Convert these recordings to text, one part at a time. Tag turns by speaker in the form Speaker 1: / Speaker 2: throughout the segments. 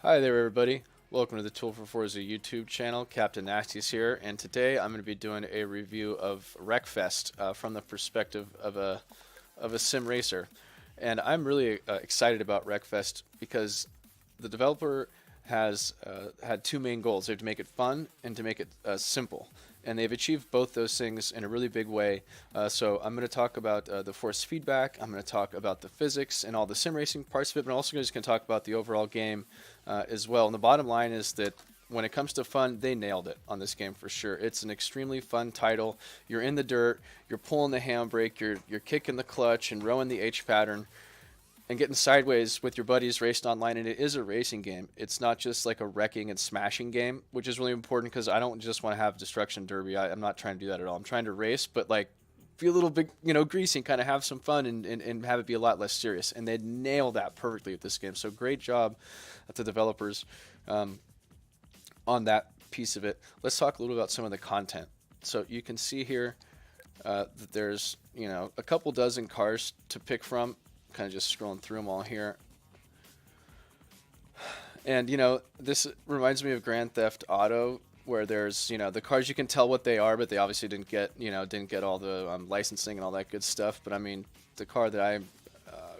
Speaker 1: Hi there, everybody. Welcome to the Tool for Forza YouTube channel. Captain Nasty's here, and today I'm going to be doing a review of Wreckfest from the perspective of a sim racer. And I'm really excited about Wreckfest because the developer has had two main goals. They have to make it fun and to make it simple. And they've achieved both those things in a really big way. So I'm going to talk about the force feedback. I'm going to talk about the physics and all the sim racing parts of it, but I'm also just going to talk about the overall game as well. And the bottom line is that when it comes to fun, they nailed it on this game for sure. It's an extremely fun title. You're in the dirt, you're pulling the handbrake, you're kicking the clutch and rowing the H pattern and getting sideways with your buddies racing online. And it is a racing game. It's not just like a wrecking and smashing game, which is really important because I don't just want to have destruction derby. I'm not trying to do that at all. I'm trying to race, but like be a little bit, greasy and kind of have some fun and have it be a lot less serious. And they nail that perfectly with this game. So great job at the developers on that piece of it. Let's talk a little about some of the content. So you can see here that there's, a couple dozen cars to pick from. Kind of just scrolling through them all here. And, this reminds me of Grand Theft Auto, where there's, the cars you can tell what they are, but they obviously didn't get all the licensing and all that good stuff. But I mean, the car that I'm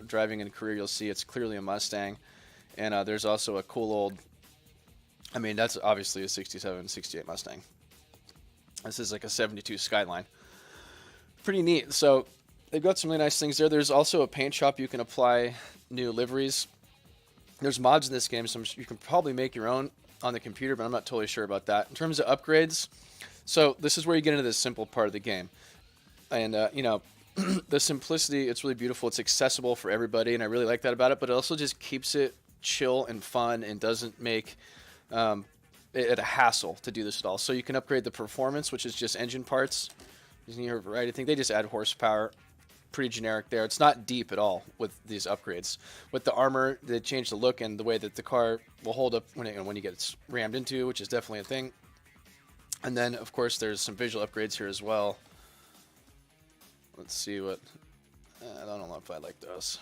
Speaker 1: driving in career, you'll see it's clearly a Mustang. And there's also a cool old, that's obviously a 67, 68 Mustang. This is like a 72 Skyline. Pretty neat. So they've got some really nice things there. There's also a paint shop you can apply new liveries. There's mods in this game, so you can probably make your own on the computer, but I'm not totally sure about that. In terms of upgrades, so this is where you get into this simple part of the game. And, the simplicity, it's really beautiful. It's accessible for everybody, and I really like that about it, but it also just keeps it chill and fun and doesn't make it a hassle to do this at all. So you can upgrade the performance, which is just engine parts. You can hear a variety of things. They just add horsepower. Pretty generic there. It's not deep at all with these upgrades. With the armor, they change the look and the way that the car will hold up when you get rammed into, which is definitely a thing. And then, of course, there's some visual upgrades here as well. Let's see what... I don't know if I like those.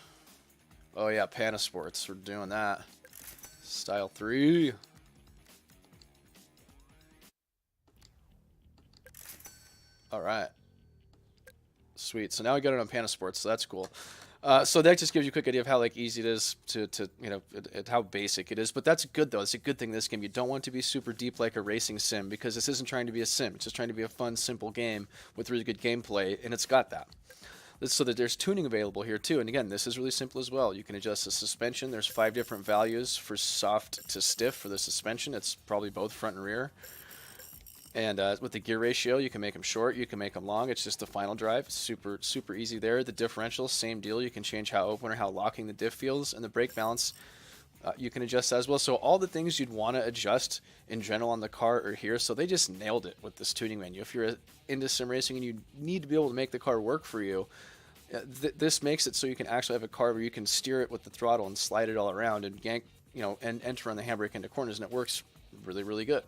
Speaker 1: Oh yeah, Panasports. We're doing that. Style 3. All right. Sweet. So now we got it on Panasports, so that's cool. So that just gives you a quick idea of how easy it is to how basic it is. But that's good though. It's a good thing in this game. You don't want it to be super deep like a racing sim because this isn't trying to be a sim. It's just trying to be a fun, simple game with really good gameplay, and it's got that. So that there's tuning available here too. And again, this is really simple as well. You can adjust the suspension. There's 5 different values for soft to stiff for the suspension. It's probably both front and rear. And with the gear ratio, you can make them short, you can make them long. It's just the final drive. Super, super easy there. The differential, same deal. You can change how open or how locking the diff feels. And the brake balance, you can adjust as well. So all the things you'd want to adjust in general on the car are here. So they just nailed it with this tuning menu. If you're into sim racing and you need to be able to make the car work for you, this makes it so you can actually have a car where you can steer it with the throttle and slide it all around and yank, and enter on the handbrake into corners, and it works really, really good.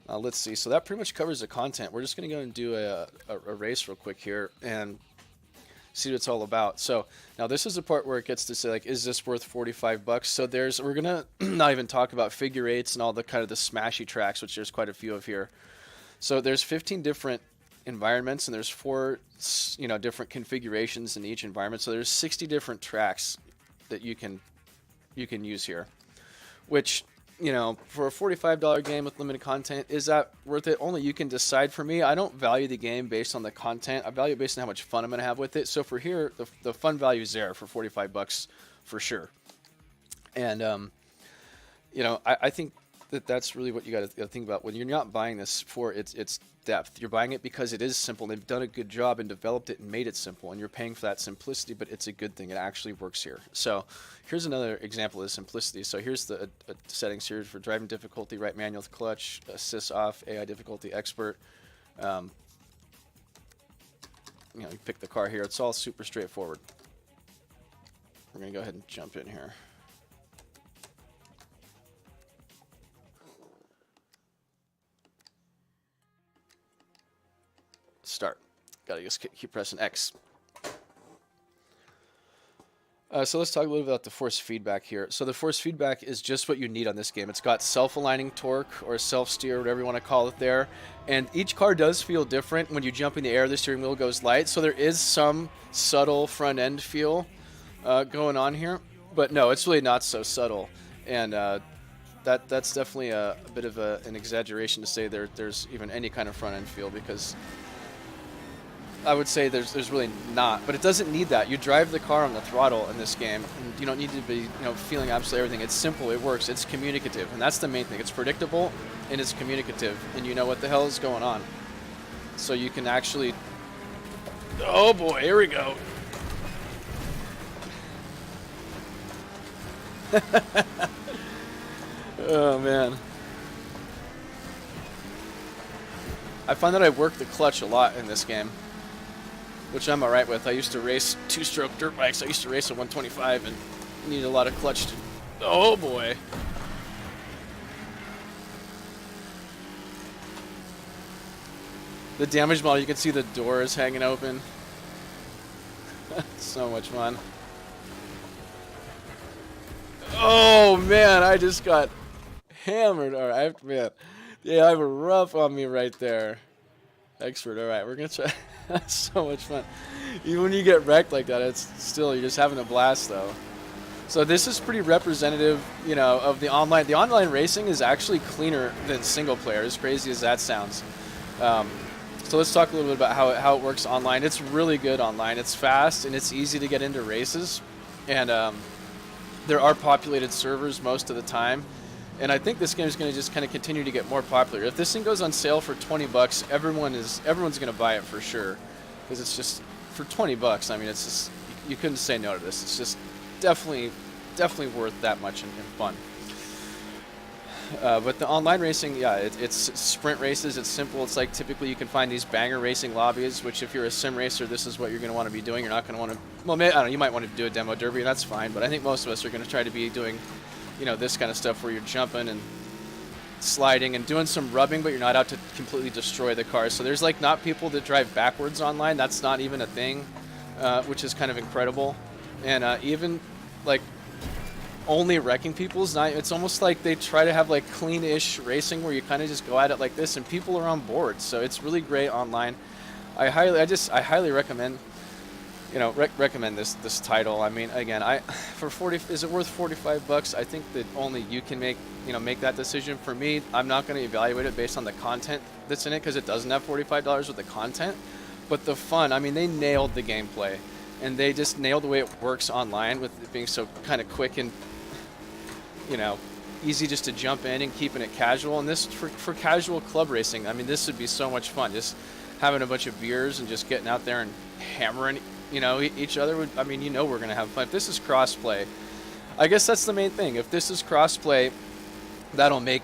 Speaker 1: Let's see. So that pretty much covers the content. We're just going to go and do a race real quick here and see what it's all about. So now this is the part where it gets to say, is this worth 45 bucks? So we're going to not even talk about figure eights and all the kind of the smashy tracks, which there's quite a few of here. So there's 15 different environments, and there's 4, different configurations in each environment. So there's 60 different tracks that you can use here, which... for a $45 game with limited content, is that worth it? Only you can decide. For me, I don't value the game based on the content. I value it based on how much fun I'm going to have with it. So for here, the fun value is there for 45 bucks for sure. And, I think that's really what you got to think about when you're not buying this for its depth. You're buying it because it is simple. They've done a good job and developed it and made it simple, and you're paying for that simplicity, but it's a good thing. It actually works here. So here's another example of simplicity. So here's the settings here for driving difficulty: right manual clutch, assist off, AI difficulty expert. You pick the car here. It's all super straightforward. We're going to go ahead and jump in here. Start. Gotta just keep pressing X. So let's talk a little bit about the force feedback here. So the force feedback is just what you need on this game. It's got self-aligning torque or self-steer, whatever you want to call it there. And each car does feel different. When you jump in the air, the steering wheel goes light. So there is some subtle front end feel going on here. But no, it's really not so subtle. And that's definitely a bit of an exaggeration to say there's even any kind of front end feel, because I would say there's really not, but it doesn't need that. You drive the car on the throttle in this game, and you don't need to be feeling absolutely everything. It's simple, it works, it's communicative, and that's the main thing. It's predictable and it's communicative, and you know what the hell is going on. So you can actually, oh boy, here we go. Oh man. I find that I work the clutch a lot in this game, which I'm alright with. I used to race two-stroke dirt bikes. I used to race a 125 and need a lot of clutch to... Oh boy. The damage model, you can see the doors hanging open. So much fun. Oh man, I just got hammered. Alright, man. Yeah, I have a rough on me right there. Expert. Alright, we're gonna try. That's so much fun. Even when you get wrecked like that, it's still, you're just having a blast though. So this is pretty representative, of the online. The online racing is actually cleaner than single player, as crazy as that sounds. So let's talk a little bit about how it works online. It's really good online. It's fast and it's easy to get into races, and there are populated servers most of the time. And I think this game is going to just kind of continue to get more popular. If this thing goes on sale for 20 bucks, everyone's going to buy it for sure, because it's just for 20 bucks. I mean, it's just, you couldn't say no to this. It's just definitely worth that much and fun. But the online racing, yeah, it's sprint races. It's simple. It's like typically you can find these banger racing lobbies, which if you're a sim racer, this is what you're going to want to be doing. You're not going to want to, well, maybe, I don't know, you might want to do a demo derby, and that's fine. But I think most of us are going to try to be doing, this kind of stuff where you're jumping and sliding and doing some rubbing, but you're not out to completely destroy the car. So there's like not people that drive backwards online. That's not even a thing, which is kind of incredible. And even like only wrecking people is not, it's almost like they try to have like clean-ish racing where you kind of just go at it like this and people are on board. So it's really great online. I highly recommend, recommend this title. I mean, again, is it worth 45 bucks? I think that only you can make that decision. For me, I'm not going to evaluate it based on the content that's in it, because it doesn't have $45 worth of content. But the fun, I mean, they nailed the gameplay, and they just nailed the way it works online with it being so kind of quick and, easy just to jump in and keeping it casual. And this, for casual club racing, I mean, this would be so much fun. Just having a bunch of beers and just getting out there and hammering each other would, I mean, we're going to have fun. If this is crossplay, I guess that's the main thing. If this is crossplay, that'll make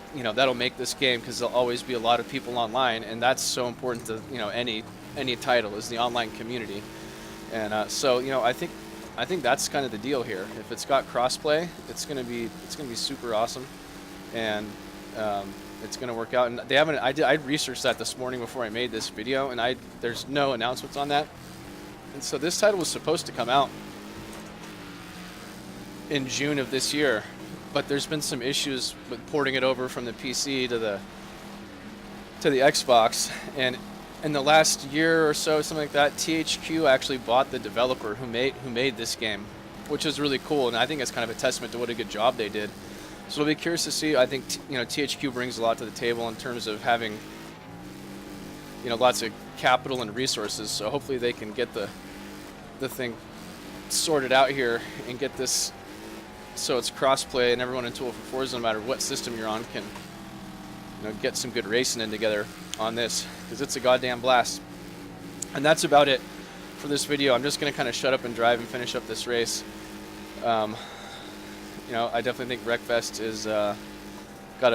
Speaker 1: this game, because there'll always be a lot of people online, and that's so important to, any title, is the online community. And so, I think that's kind of the deal here. If it's got crossplay, it's going to be super awesome, and it's going to work out. And they haven't, I researched that this morning before I made this video, and there's no announcements on that. And so this title was supposed to come out in June of this year, but there's been some issues with porting it over from the PC to the Xbox. And in the last year or so, something like that, THQ actually bought the developer who made this game, which is really cool. And I think it's kind of a testament to what a good job they did. So we'll be curious to see. I think THQ brings a lot to the table in terms of having lots of capital and resources. So hopefully they can get the thing sorted out here and get this so it's crossplay, and everyone in Tool for Forza, no matter what system you're on, can get some good racing in together on this, because it's a goddamn blast. And that's about it for this video. I'm just going to kind of shut up and drive and finish up this race. I definitely think Wreckfest is got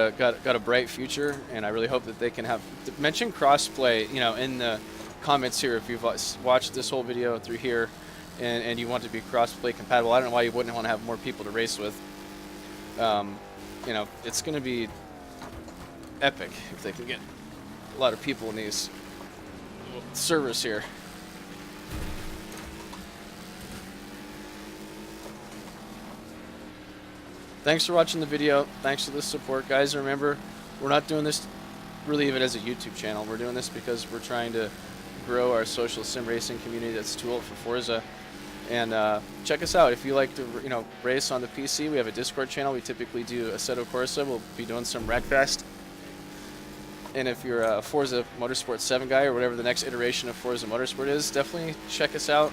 Speaker 1: a bright future, and I really hope that they can have mention crossplay in the comments here if you've watched this whole video through here and you want to be crossplay compatible. I don't know why you wouldn't want to have more people to race with. It's going to be epic if they can get a lot of people in these servers here. Thanks for watching the video. Thanks for the support, guys. Remember, we're not doing this really even as a YouTube channel. We're doing this because we're trying to grow our social sim racing community that's too old for Forza. And check us out if you like to, race on the PC. We have a Discord channel. We typically do Assetto Corsa. We'll be doing some Wreckfest. And if you're a Forza Motorsport 7 guy or whatever the next iteration of Forza Motorsport is, definitely check us out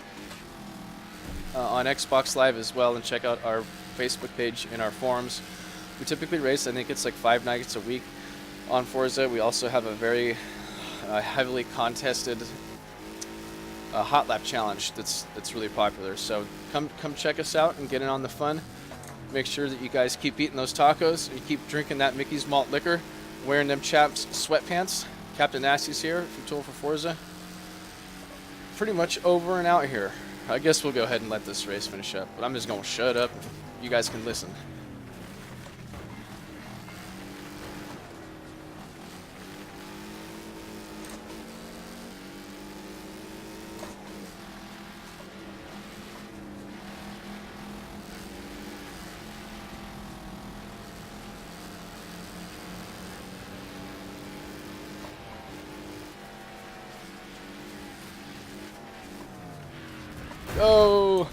Speaker 1: on Xbox Live as well, and check out our Facebook page and our forums. We typically race, I think it's like 5 nights a week on Forza. We also have a very heavily contested hot lap challenge that's really popular. So come check us out and get in on the fun. Make sure that you guys keep eating those tacos and you keep drinking that Mickey's malt liquor, wearing them chaps sweatpants. Captain Nasty's here from Tool for Forza. Pretty much over and out here. I guess we'll go ahead and let this race finish up, but I'm just gonna shut up. You guys can listen. Go!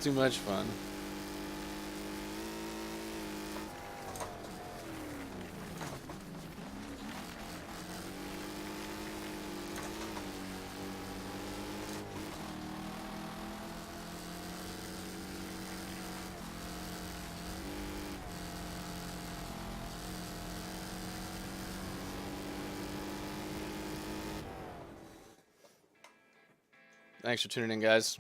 Speaker 1: Too much fun. Thanks for tuning in, guys.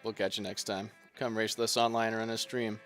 Speaker 1: We'll catch you next time. Come race with us online or on a stream.